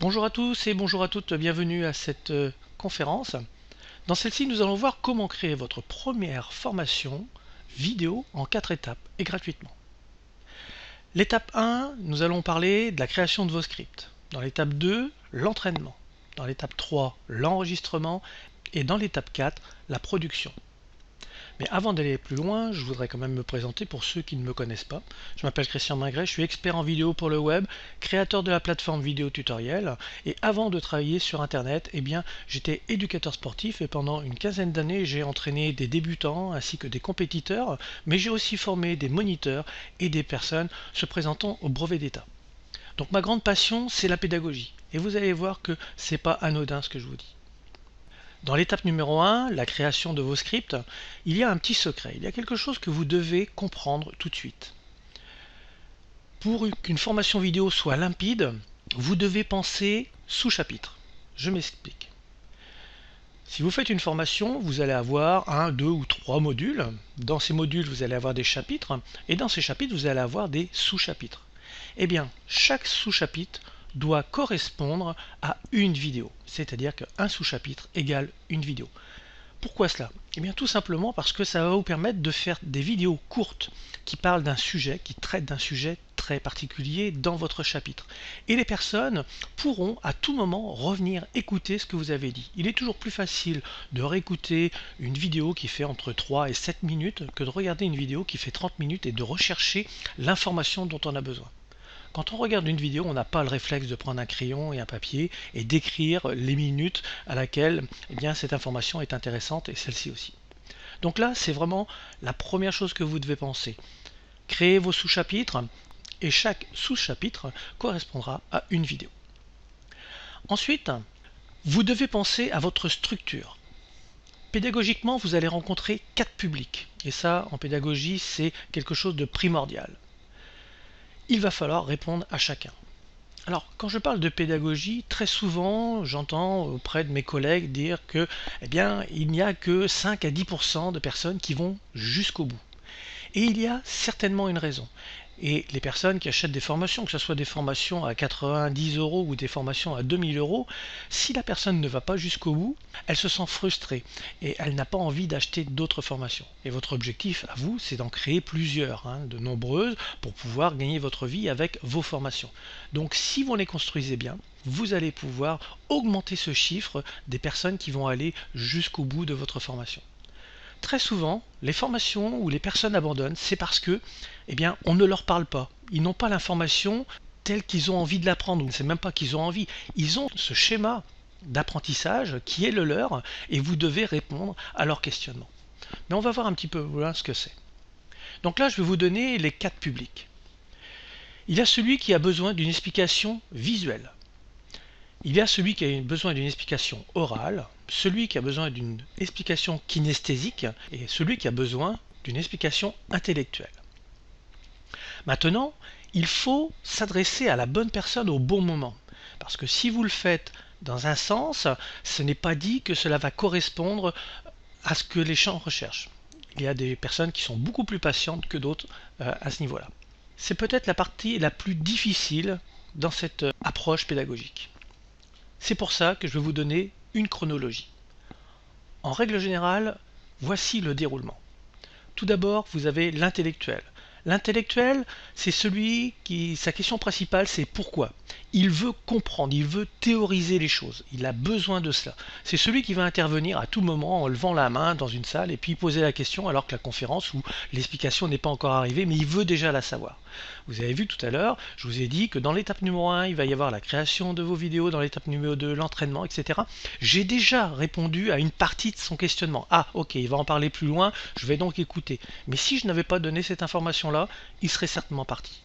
Bonjour à tous et bonjour à toutes, bienvenue à cette conférence. Dans celle-ci, nous allons voir comment créer votre première formation vidéo en 4 étapes et gratuitement. L'étape 1, nous allons parler de la création de vos scripts. Dans l'étape 2, l'entraînement. Dans l'étape 3, l'enregistrement. Et dans l'étape 4, la production. Mais avant d'aller plus loin, je voudrais quand même me présenter pour ceux qui ne me connaissent pas. Je m'appelle Christian Mingret, je suis expert en vidéo pour le web, créateur de la plateforme vidéo tutoriel. Et avant de travailler sur Internet, j'étais éducateur sportif et pendant une quinzaine d'années, j'ai entraîné des débutants ainsi que des compétiteurs, mais j'ai aussi formé des moniteurs et des personnes se présentant au brevet d'État. Donc ma grande passion, c'est la pédagogie. Et vous allez voir que c'est pas anodin ce que je vous dis. Dans l'étape numéro 1, la création de vos scripts, il y a un petit secret, il y a quelque chose que vous devez comprendre tout de suite. Pour qu'une formation vidéo soit limpide, vous devez penser sous-chapitre. Je m'explique. Si vous faites une formation, vous allez avoir 1, 2 ou 3 modules. Dans ces modules, vous allez avoir des chapitres, et dans ces chapitres, vous allez avoir des sous-chapitres. Eh bien, chaque sous-chapitre doit correspondre à une vidéo, c'est-à-dire qu'un sous-chapitre égale une vidéo. Pourquoi cela? Eh bien tout simplement parce que ça va vous permettre de faire des vidéos courtes qui parlent d'un sujet, qui traitent d'un sujet très particulier dans votre chapitre. Et les personnes pourront à tout moment revenir écouter ce que vous avez dit. Il est toujours plus facile de réécouter une vidéo qui fait entre 3 et 7 minutes que de regarder une vidéo qui fait 30 minutes et de rechercher l'information dont on a besoin. Quand on regarde une vidéo, on n'a pas le réflexe de prendre un crayon et un papier et d'écrire les minutes à laquelle cette information est intéressante et celle-ci aussi. Donc là, c'est vraiment la première chose que vous devez penser. Créez vos sous-chapitres et chaque sous-chapitre correspondra à une vidéo. Ensuite, vous devez penser à votre structure. Pédagogiquement, vous allez rencontrer 4 publics. Et ça, en pédagogie, c'est quelque chose de primordial. Il va falloir répondre à chacun. Alors, quand je parle de pédagogie, très souvent, j'entends auprès de mes collègues dire que, il n'y a que 5 à 10% de personnes qui vont jusqu'au bout. Et il y a certainement une raison. Et les personnes qui achètent des formations, que ce soit des formations à 90 € ou des formations à 2000 €, si la personne ne va pas jusqu'au bout, elle se sent frustrée et elle n'a pas envie d'acheter d'autres formations. Et votre objectif à vous, c'est d'en créer plusieurs, de nombreuses, pour pouvoir gagner votre vie avec vos formations. Donc si vous les construisez bien, vous allez pouvoir augmenter ce chiffre des personnes qui vont aller jusqu'au bout de votre formation. Très souvent, les formations où les personnes abandonnent, c'est parce que, on ne leur parle pas. Ils n'ont pas l'information telle qu'ils ont envie de l'apprendre. C'est même pas qu'ils ont envie. Ils ont ce schéma d'apprentissage qui est le leur et vous devez répondre à leurs questionnements. Mais on va voir un petit peu voilà ce que c'est. Donc là, je vais vous donner les 4 publics. Il y a celui qui a besoin d'une explication visuelle. Il y a celui qui a besoin d'une explication orale, celui qui a besoin d'une explication kinesthésique et celui qui a besoin d'une explication intellectuelle. Maintenant, il faut s'adresser à la bonne personne au bon moment. Parce que si vous le faites dans un sens, ce n'est pas dit que cela va correspondre à ce que les gens recherchent. Il y a des personnes qui sont beaucoup plus patientes que d'autres à ce niveau-là. C'est peut-être la partie la plus difficile dans cette approche pédagogique. C'est pour ça que je vais vous donner une chronologie. En règle générale, voici le déroulement. Tout d'abord, vous avez l'intellectuel. L'intellectuel, c'est celui qui, sa question principale, c'est pourquoi. Il veut comprendre, il veut théoriser les choses, il a besoin de cela. C'est celui qui va intervenir à tout moment en levant la main dans une salle et puis poser la question alors que la conférence ou l'explication n'est pas encore arrivée, mais il veut déjà la savoir. Vous avez vu tout à l'heure, je vous ai dit que dans l'étape numéro 1, il va y avoir la création de vos vidéos, dans l'étape numéro 2, l'entraînement, etc. J'ai déjà répondu à une partie de son questionnement. Ah, ok, il va en parler plus loin, je vais donc écouter. Mais si je n'avais pas donné cette information-là, il serait certainement parti.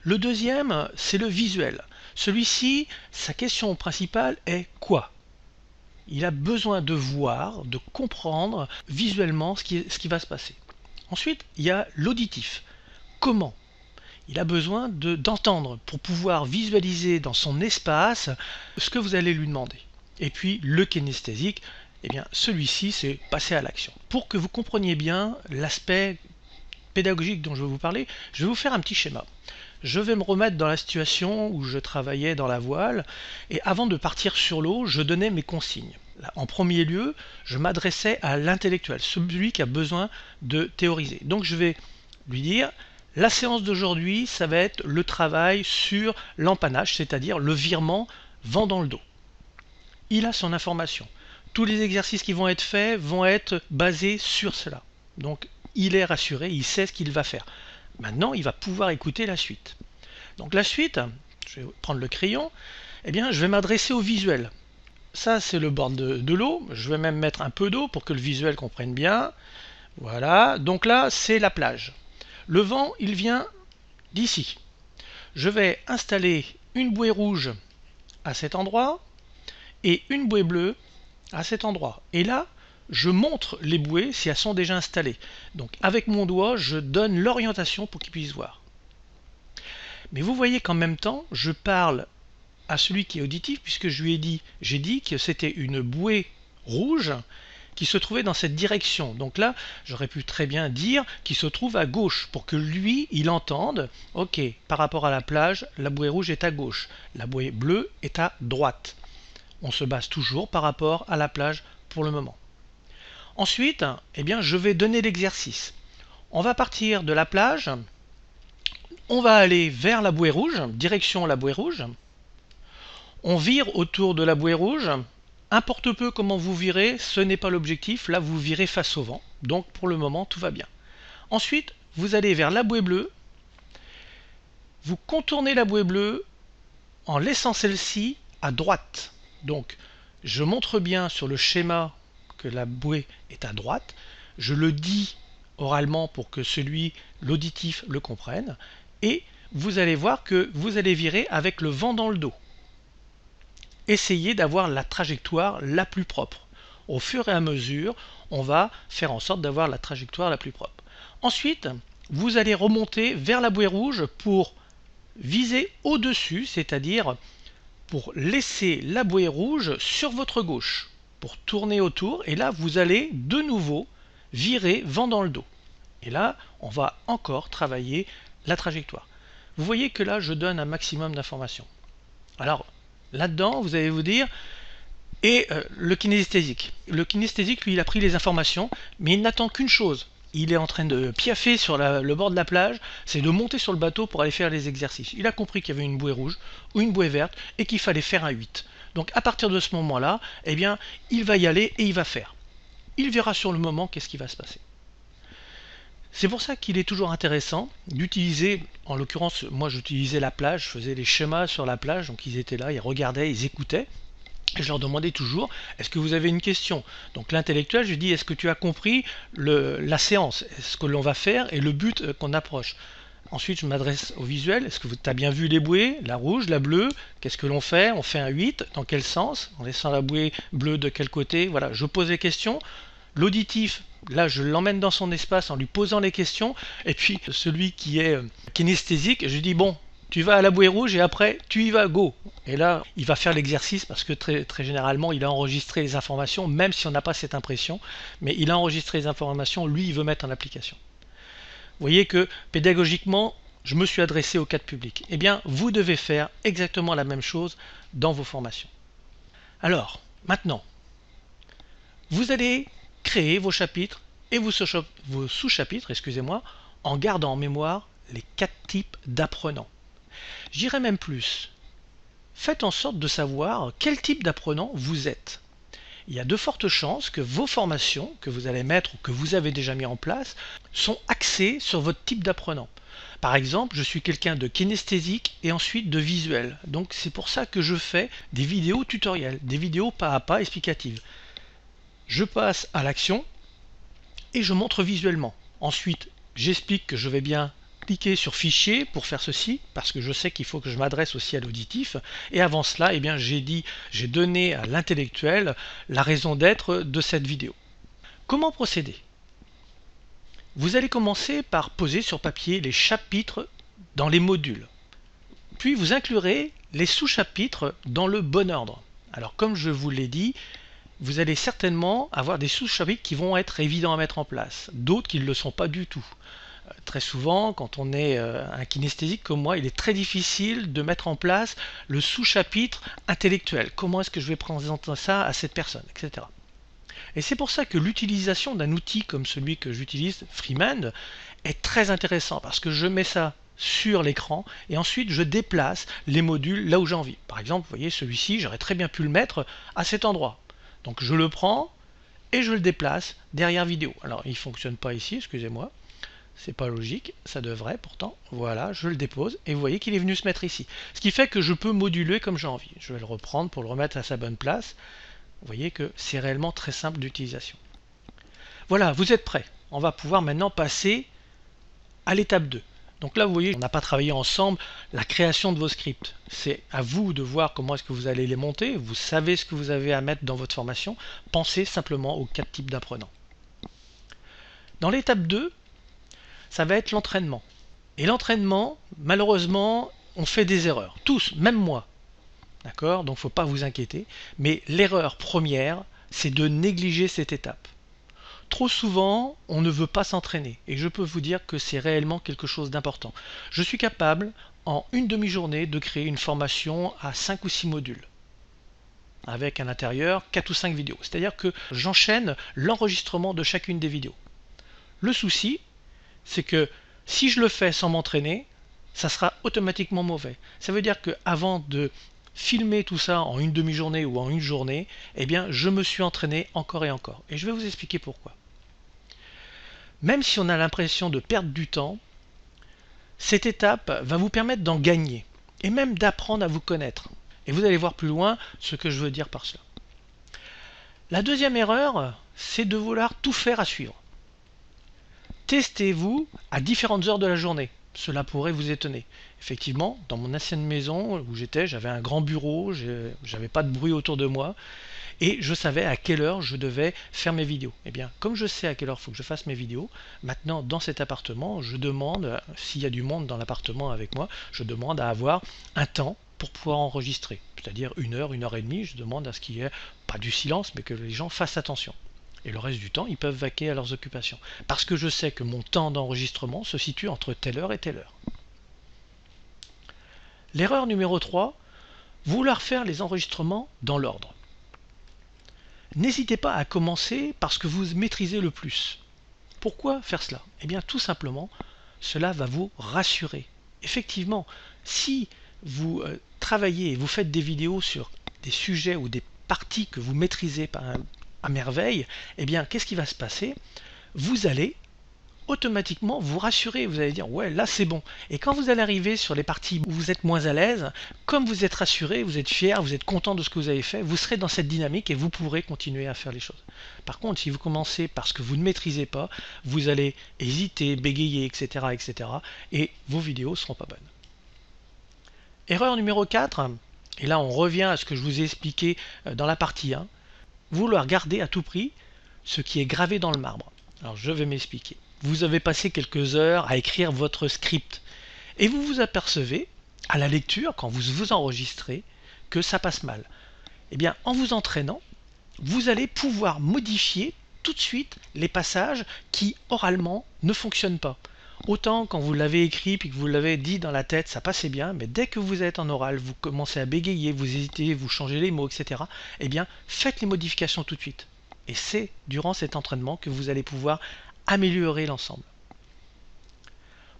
Le deuxième, c'est le visuel. Celui-ci, sa question principale est quoi? Il a besoin de voir, de comprendre visuellement ce qui va se passer. Ensuite, il y a l'auditif. Comment? Il a besoin d'entendre pour pouvoir visualiser dans son espace ce que vous allez lui demander. Et puis le kinesthésique, celui-ci c'est passer à l'action. Pour que vous compreniez bien l'aspect pédagogique dont je vais vous parler, je vais vous faire un petit schéma. je vais me remettre dans la situation où je travaillais dans la voile et avant de partir sur l'eau, je donnais mes consignes. En premier lieu, je m'adressais à l'intellectuel, celui qui a besoin de théoriser. Donc je vais lui dire, la séance d'aujourd'hui, ça va être le travail sur l'empannage, c'est-à-dire le virement vent dans le dos. Il a son information. Tous les exercices qui vont être faits vont être basés sur cela. Donc il est rassuré, il sait ce qu'il va faire. Maintenant, il va pouvoir écouter la suite. Donc la suite, je vais prendre le crayon, eh bien, je vais m'adresser au visuel. Ça, c'est le bord de l'eau. Je vais même mettre un peu d'eau pour que le visuel comprenne bien. Voilà, donc là, c'est la plage. Le vent, il vient d'ici. Je vais installer une bouée rouge à cet endroit et une bouée bleue à cet endroit. Et là, je montre les bouées si elles sont déjà installées. Donc avec mon doigt, je donne l'orientation pour qu'ils puissent voir. Mais vous voyez qu'en même temps, je parle à celui qui est auditif, puisque j'ai dit que c'était une bouée rouge qui se trouvait dans cette direction. Donc là, j'aurais pu très bien dire qu'il se trouve à gauche, pour que lui, il entende, ok, par rapport à la plage, la bouée rouge est à gauche, la bouée bleue est à droite. On se base toujours par rapport à la plage pour le moment. Ensuite, eh bien, je vais donner l'exercice. On va partir de la plage, on va aller vers la bouée rouge, direction la bouée rouge. On vire autour de la bouée rouge. Importe peu comment vous virez, ce n'est pas l'objectif. Là, vous virez face au vent. Donc, pour le moment, tout va bien. Ensuite, vous allez vers la bouée bleue. Vous contournez la bouée bleue en laissant celle-ci à droite. Donc, je montre bien sur le schéma que la bouée est à droite. Je le dis oralement pour que l'auditif le comprenne. Et vous allez voir que vous allez virer avec le vent dans le dos. Essayez d'avoir la trajectoire la plus propre. Au fur et à mesure, on va faire en sorte d'avoir la trajectoire la plus propre. Ensuite, vous allez remonter vers la bouée rouge pour viser au-dessus, c'est-à-dire pour laisser la bouée rouge sur votre gauche, pour tourner autour, et là, vous allez de nouveau virer vent dans le dos. Et là, on va encore travailler la trajectoire. Vous voyez que là, je donne un maximum d'informations. Alors, là-dedans, vous allez vous dire, et le kinesthésique. Le kinesthésique, lui, il a pris les informations, mais il n'attend qu'une chose. Il est en train de piaffer sur le bord de la plage, c'est de monter sur le bateau pour aller faire les exercices. Il a compris qu'il y avait une bouée rouge ou une bouée verte et qu'il fallait faire un 8. Donc à partir de ce moment-là, eh bien, il va y aller et il va faire. Il verra sur le moment qu'est-ce qui va se passer. C'est pour ça qu'il est toujours intéressant d'utiliser, en l'occurrence, moi j'utilisais la plage, je faisais les schémas sur la plage, donc ils étaient là, ils regardaient, ils écoutaient. Et je leur demandais toujours, est-ce que vous avez une question? Donc l'intellectuel, je lui dis, est-ce que tu as compris la séance, ce que l'on va faire et le but qu'on approche? Ensuite, je m'adresse au visuel, est-ce que tu as bien vu les bouées, la rouge, la bleue? Qu'est-ce que l'on fait? On fait un 8, dans quel sens? En laissant la bouée bleue de quel côté? Voilà, je pose les questions. L'auditif, là, je l'emmène dans son espace en lui posant les questions. Et puis, celui qui est kinesthésique, je lui dis, bon, tu vas à la bouée rouge et après tu y vas, go. Et là, il va faire l'exercice parce que très généralement, il a enregistré les informations, même si on n'a pas cette impression, mais il a enregistré les informations, lui, il veut mettre en application. Vous voyez que pédagogiquement, je me suis adressé au cadre public. Eh bien, vous devez faire exactement la même chose dans vos formations. Alors, maintenant, vous allez créer vos chapitres et vos sous-chapitres, excusez-moi, en gardant en mémoire les 4 types d'apprenants. J'irai même plus. Faites en sorte de savoir quel type d'apprenant vous êtes. Il y a de fortes chances que vos formations que vous allez mettre ou que vous avez déjà mis en place sont axées sur votre type d'apprenant. Par exemple, je suis quelqu'un de kinesthésique et ensuite de visuel. Donc c'est pour ça que je fais des vidéos tutoriels, des vidéos pas à pas explicatives. Je passe à l'action et je montre visuellement. Ensuite, j'explique que je vais bien cliquer sur fichier pour faire ceci parce que je sais qu'il faut que je m'adresse aussi à l'auditif et avant cela eh bien, j'ai donné à l'intellectuel la raison d'être de cette vidéo. Comment procéder? Vous allez commencer par poser sur papier les chapitres dans les modules, puis vous inclurez les sous-chapitres dans le bon ordre. Alors comme je vous l'ai dit, vous allez certainement avoir des sous-chapitres qui vont être évidents à mettre en place, d'autres qui ne le sont pas du tout. Très souvent, quand on est un kinesthésique comme moi, il est très difficile de mettre en place le sous-chapitre intellectuel. Comment est-ce que je vais présenter ça à cette personne, etc. Et c'est pour ça que l'utilisation d'un outil comme celui que j'utilise, Freemind, est très intéressant parce que je mets ça sur l'écran et ensuite je déplace les modules là où j'ai envie. Par exemple, vous voyez celui-ci, j'aurais très bien pu le mettre à cet endroit. Donc je le prends et je le déplace derrière vidéo. Alors il ne fonctionne pas ici, excusez-moi. C'est pas logique, ça devrait pourtant. Voilà, je le dépose et vous voyez qu'il est venu se mettre ici. Ce qui fait que je peux moduler comme j'ai envie. Je vais le reprendre pour le remettre à sa bonne place. Vous voyez que c'est réellement très simple d'utilisation. Voilà, vous êtes prêts. On va pouvoir maintenant passer à l'étape 2. Donc là, vous voyez, on n'a pas travaillé ensemble la création de vos scripts. C'est à vous de voir comment est-ce que vous allez les monter. Vous savez ce que vous avez à mettre dans votre formation. Pensez simplement aux 4 types d'apprenants. Dans l'étape 2, ça va être l'entraînement. Et l'entraînement, malheureusement, on fait des erreurs. Tous, même moi. D'accord? Donc il ne faut pas vous inquiéter. Mais l'erreur première, c'est de négliger cette étape. Trop souvent, on ne veut pas s'entraîner. Et je peux vous dire que c'est réellement quelque chose d'important. Je suis capable, en une demi-journée, de créer une formation à 5 ou 6 modules. Avec à l'intérieur 4 ou 5 vidéos. C'est-à-dire que j'enchaîne l'enregistrement de chacune des vidéos. Le souci, c'est que si je le fais sans m'entraîner, ça sera automatiquement mauvais. Ça veut dire qu'avant de filmer tout ça en une demi-journée ou en une journée, eh bien, je me suis entraîné encore et encore. Et je vais vous expliquer pourquoi. Même si on a l'impression de perdre du temps, cette étape va vous permettre d'en gagner et même d'apprendre à vous connaître. Et vous allez voir plus loin ce que je veux dire par cela. La deuxième erreur, c'est de vouloir tout faire à suivre. Testez-vous à différentes heures de la journée. Cela pourrait vous étonner. Effectivement, dans mon ancienne maison où j'étais, j'avais un grand bureau, j'avais pas de bruit autour de moi et je savais à quelle heure je devais faire mes vidéos. Et bien, comme je sais à quelle heure il faut que je fasse mes vidéos, maintenant dans cet appartement, je demande, s'il y a du monde dans l'appartement avec moi, je demande à avoir un temps pour pouvoir enregistrer. C'est-à-dire 1 heure et demie, je demande à ce qu'il y ait pas du silence, mais que les gens fassent attention. Et le reste du temps, ils peuvent vaquer à leurs occupations. Parce que je sais que mon temps d'enregistrement se situe entre telle heure et telle heure. L'erreur numéro 3, vouloir faire les enregistrements dans l'ordre. N'hésitez pas à commencer par ce que vous maîtrisez le plus. Pourquoi faire cela? Eh bien tout simplement, cela va vous rassurer. Effectivement, si vous travaillez et vous faites des vidéos sur des sujets ou des parties que vous maîtrisez à merveille, eh bien qu'est-ce qui va se passer? Vous allez automatiquement vous rassurer, vous allez dire ouais là c'est bon. Et quand vous allez arriver sur les parties où vous êtes moins à l'aise, comme vous êtes rassuré, vous êtes fier, vous êtes content de ce que vous avez fait, vous serez dans cette dynamique et vous pourrez continuer à faire les choses. Par contre, si vous commencez par ce que vous ne maîtrisez pas, vous allez hésiter, bégayer, etc. etc. et vos vidéos ne seront pas bonnes. Erreur numéro 4, et là on revient à ce que je vous ai expliqué dans la partie 1, vouloir garder à tout prix ce qui est gravé dans le marbre. Alors je vais m'expliquer. Vous avez passé quelques heures à écrire votre script et vous vous apercevez à la lecture, quand vous vous enregistrez, que ça passe mal. Eh bien, en vous entraînant, vous allez pouvoir modifier tout de suite les passages qui, oralement, ne fonctionnent pas. Autant quand vous l'avez écrit puis que vous l'avez dit dans la tête, ça passait bien, mais dès que vous êtes en oral, vous commencez à bégayer, vous hésitez, vous changez les mots, etc. Eh bien, faites les modifications tout de suite. Et c'est durant cet entraînement que vous allez pouvoir améliorer l'ensemble.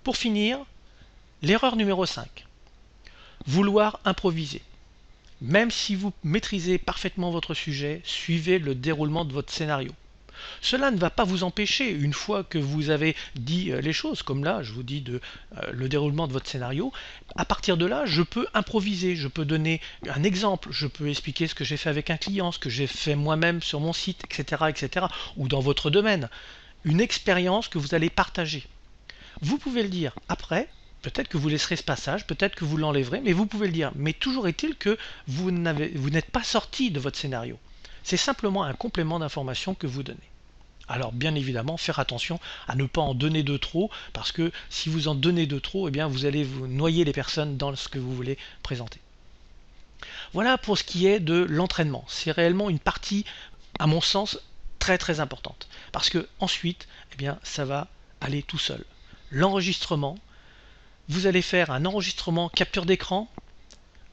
Pour finir, l'erreur numéro 5. Vouloir improviser. Même si vous maîtrisez parfaitement votre sujet, suivez le déroulement de votre scénario. Cela ne va pas vous empêcher, une fois que vous avez dit les choses, comme là, je vous dis le déroulement de votre scénario, à partir de là, je peux improviser, je peux donner un exemple, je peux expliquer ce que j'ai fait avec un client, ce que j'ai fait moi-même sur mon site, etc., etc., ou dans votre domaine, une expérience que vous allez partager. Vous pouvez le dire après, peut-être que vous laisserez ce passage, peut-être que vous l'enlèverez, mais vous pouvez le dire. Mais toujours est-il que vous n'êtes pas sorti de votre scénario. C'est simplement un complément d'information que vous donnez. Alors bien évidemment, faire attention à ne pas en donner de trop, parce que si vous en donnez de trop, eh bien vous allez vous noyer les personnes dans ce que vous voulez présenter. Voilà pour ce qui est de l'entraînement. C'est réellement une partie, à mon sens, très très importante. Parce que ensuite, eh bien, ça va aller tout seul. l'enregistrement. Vous allez faire un enregistrement capture d'écran.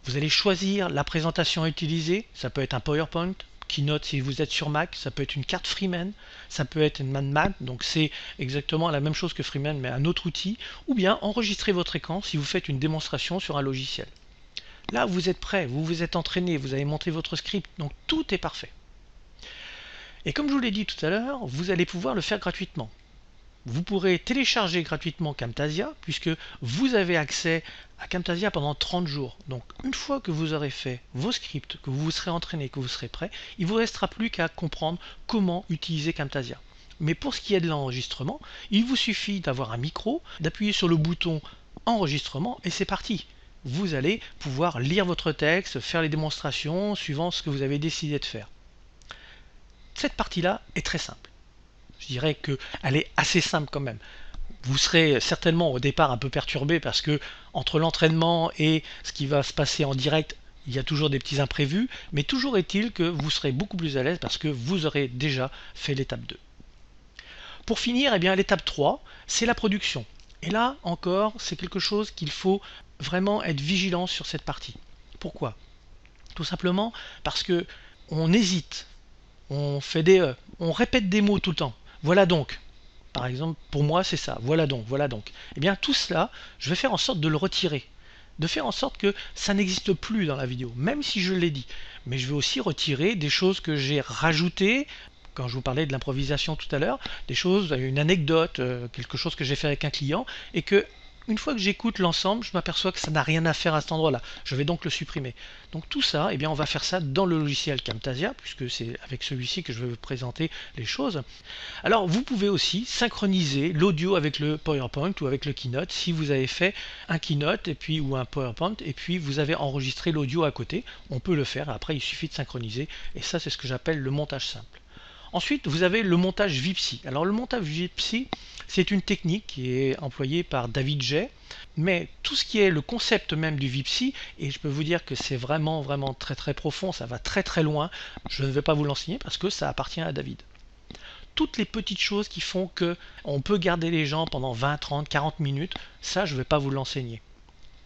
Vous allez choisir la présentation à utiliser. Ça peut être un PowerPoint, Keynote si vous êtes sur Mac, ça peut être une carte Freeman, ça peut être une ManMan, donc c'est exactement la même chose que Freeman mais un autre outil, ou bien enregistrer votre écran si vous faites une démonstration sur un logiciel. Là vous êtes prêt, vous vous êtes entraîné, vous avez monté votre script, donc tout est parfait. Et comme je vous l'ai dit tout à l'heure, vous allez pouvoir le faire gratuitement. Vous pourrez télécharger gratuitement Camtasia puisque vous avez accès à Camtasia pendant 30 jours. Donc une fois que vous aurez fait vos scripts, que vous vous serez entraîné, que vous serez prêt, il ne vous restera plus qu'à comprendre comment utiliser Camtasia. Mais pour ce qui est de l'enregistrement, il vous suffit d'avoir un micro, d'appuyer sur le bouton enregistrement et c'est parti. Vous allez pouvoir lire votre texte, faire les démonstrations suivant ce que vous avez décidé de faire. Cette partie-là est très simple. Je dirais qu'elle est assez simple quand même. Vous serez certainement au départ un peu perturbé parce que entre l'entraînement et ce qui va se passer en direct, il y a toujours des petits imprévus, mais toujours est-il que vous serez beaucoup plus à l'aise parce que vous aurez déjà fait l'étape 2. Pour finir, eh bien, l'étape 3, c'est la production. Et là encore, c'est quelque chose qu'il faut vraiment être vigilant sur cette partie. Pourquoi? Tout simplement parce que on hésite, on répète des mots tout le temps. Voilà donc. Par exemple, pour moi, c'est ça. Voilà donc, voilà donc. Eh bien, tout cela, je vais faire en sorte de le retirer. De faire en sorte que ça n'existe plus dans la vidéo, même si je l'ai dit. Mais je vais aussi retirer des choses que j'ai rajoutées, quand je vous parlais de l'improvisation tout à l'heure, des choses, une anecdote, quelque chose que j'ai fait avec un client, et que une fois que j'écoute l'ensemble, je m'aperçois que ça n'a rien à faire à cet endroit-là. Je vais donc le supprimer. Donc tout ça, eh bien, on va faire ça dans le logiciel Camtasia, puisque c'est avec celui-ci que je vais vous présenter les choses. Alors vous pouvez aussi synchroniser l'audio avec le PowerPoint ou avec le Keynote si vous avez fait un Keynote et puis, ou un PowerPoint et puis vous avez enregistré l'audio à côté. On peut le faire, après il suffit de synchroniser et ça c'est ce que j'appelle le montage simple. Ensuite, vous avez le montage VIPSI. Alors le montage VIPSI, c'est une technique qui est employée par David Jay, mais tout ce qui est le concept même du VIPSI, et je peux vous dire que c'est vraiment très très profond, ça va très très loin, je ne vais pas vous l'enseigner parce que ça appartient à David. Toutes les petites choses qui font que on peut garder les gens pendant 20, 30, 40 minutes, ça je ne vais pas vous l'enseigner.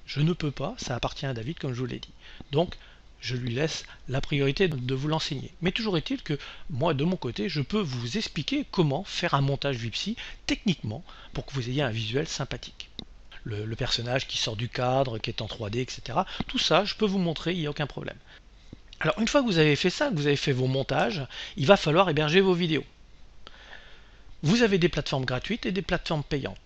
Je ne peux pas, ça appartient à David comme je vous l'ai dit. Donc je lui laisse la priorité de vous l'enseigner. Mais toujours est-il que moi, de mon côté, je peux vous expliquer comment faire un montage VIPSI techniquement pour que vous ayez un visuel sympathique. Le personnage qui sort du cadre, qui est en 3D, etc. Tout ça, je peux vous montrer, il n'y a aucun problème. Alors, une fois que vous avez fait ça, que vous avez fait vos montages, il va falloir héberger vos vidéos. Vous avez des plateformes gratuites et des plateformes payantes.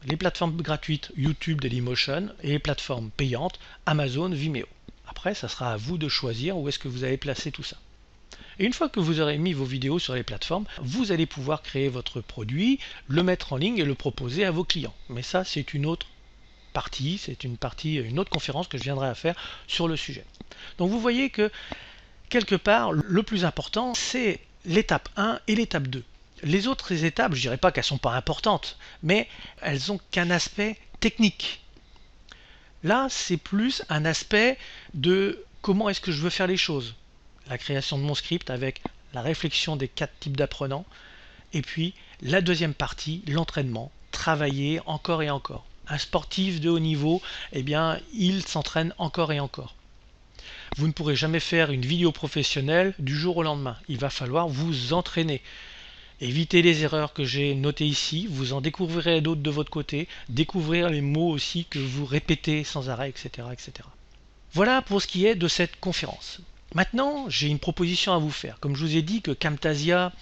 Les plateformes gratuites, YouTube, Dailymotion, et les plateformes payantes, Amazon, Vimeo. Après, ça sera à vous de choisir où est-ce que vous allez placer tout ça. Et une fois que vous aurez mis vos vidéos sur les plateformes, vous allez pouvoir créer votre produit, le mettre en ligne et le proposer à vos clients. Mais ça, c'est une autre partie, une autre conférence que je viendrai à faire sur le sujet. Donc vous voyez que, quelque part, le plus important, c'est l'étape 1 et l'étape 2. Les autres étapes, je ne dirais pas qu'elles ne sont pas importantes, mais elles n'ont qu'un aspect technique. Là, c'est plus un aspect de comment est-ce que je veux faire les choses. La création de mon script avec la réflexion des 4 types d'apprenants. Et puis, la deuxième partie, l'entraînement. Travailler encore et encore. Un sportif de haut niveau, eh bien, il s'entraîne encore et encore. Vous ne pourrez jamais faire une vidéo professionnelle du jour au lendemain. Il va falloir vous entraîner. Évitez les erreurs que j'ai notées ici, vous en découvrirez d'autres de votre côté, découvrir les mots aussi que vous répétez sans arrêt, etc., etc. Voilà pour ce qui est de cette conférence. Maintenant, j'ai une proposition à vous faire. Comme je vous ai dit que Camtasia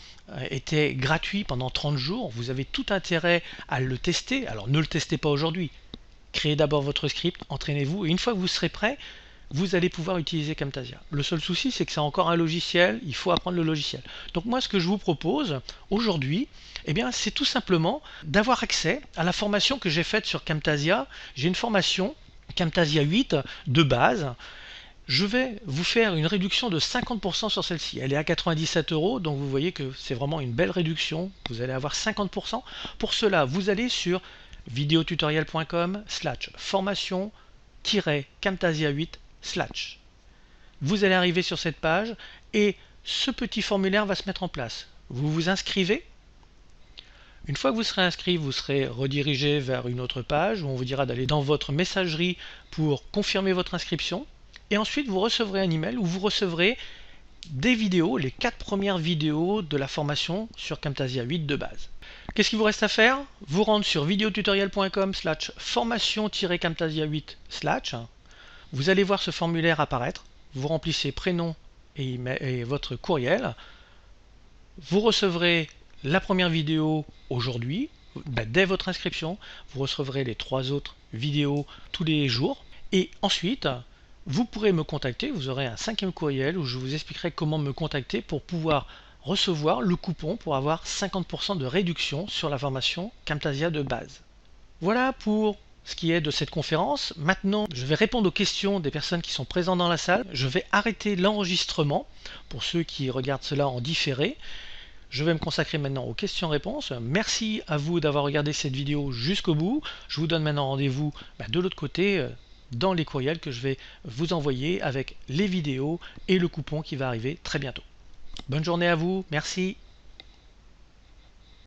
était gratuit pendant 30 jours, vous avez tout intérêt à le tester. Alors ne le testez pas aujourd'hui. Créez d'abord votre script, entraînez-vous, et une fois que vous serez prêt, vous allez pouvoir utiliser Camtasia. Le seul souci, c'est que c'est encore un logiciel, il faut apprendre le logiciel. Donc moi, ce que je vous propose aujourd'hui, eh bien, c'est tout simplement d'avoir accès à la formation que j'ai faite sur Camtasia. J'ai une formation Camtasia 8 de base. Je vais vous faire une réduction de 50% sur celle-ci. Elle est à 97 €, donc vous voyez que c'est vraiment une belle réduction. Vous allez avoir 50%. Pour cela, vous allez sur videotutoriel.com/formation-camtasia8/. Vous allez arriver sur cette page et ce petit formulaire va se mettre en place. Vous vous inscrivez. Une fois que vous serez inscrit, vous serez redirigé vers une autre page où on vous dira d'aller dans votre messagerie pour confirmer votre inscription. Et ensuite, vous recevrez un email où vous recevrez des vidéos, les 4 premières vidéos de la formation sur Camtasia 8 de base. Qu'est-ce qu'il vous reste à faire? Vous rendre sur videotutoriel.com/formation-camtasia 8/. Vous allez voir ce formulaire apparaître. Vous remplissez prénom et votre courriel. Vous recevrez la première vidéo aujourd'hui, dès votre inscription. Vous recevrez les 3 autres vidéos tous les jours. Et ensuite, vous pourrez me contacter. Vous aurez un 5e courriel où je vous expliquerai comment me contacter pour pouvoir recevoir le coupon pour avoir 50% de réduction sur la formation Camtasia de base. Voilà pour ce qui est de cette conférence. Maintenant, je vais répondre aux questions des personnes qui sont présentes dans la salle. Je vais arrêter l'enregistrement pour ceux qui regardent cela en différé. Je vais me consacrer maintenant aux questions-réponses. Merci à vous d'avoir regardé cette vidéo jusqu'au bout. Je vous donne maintenant rendez-vous de l'autre côté dans les courriels que je vais vous envoyer avec les vidéos et le coupon qui va arriver très bientôt. Bonne journée à vous, merci.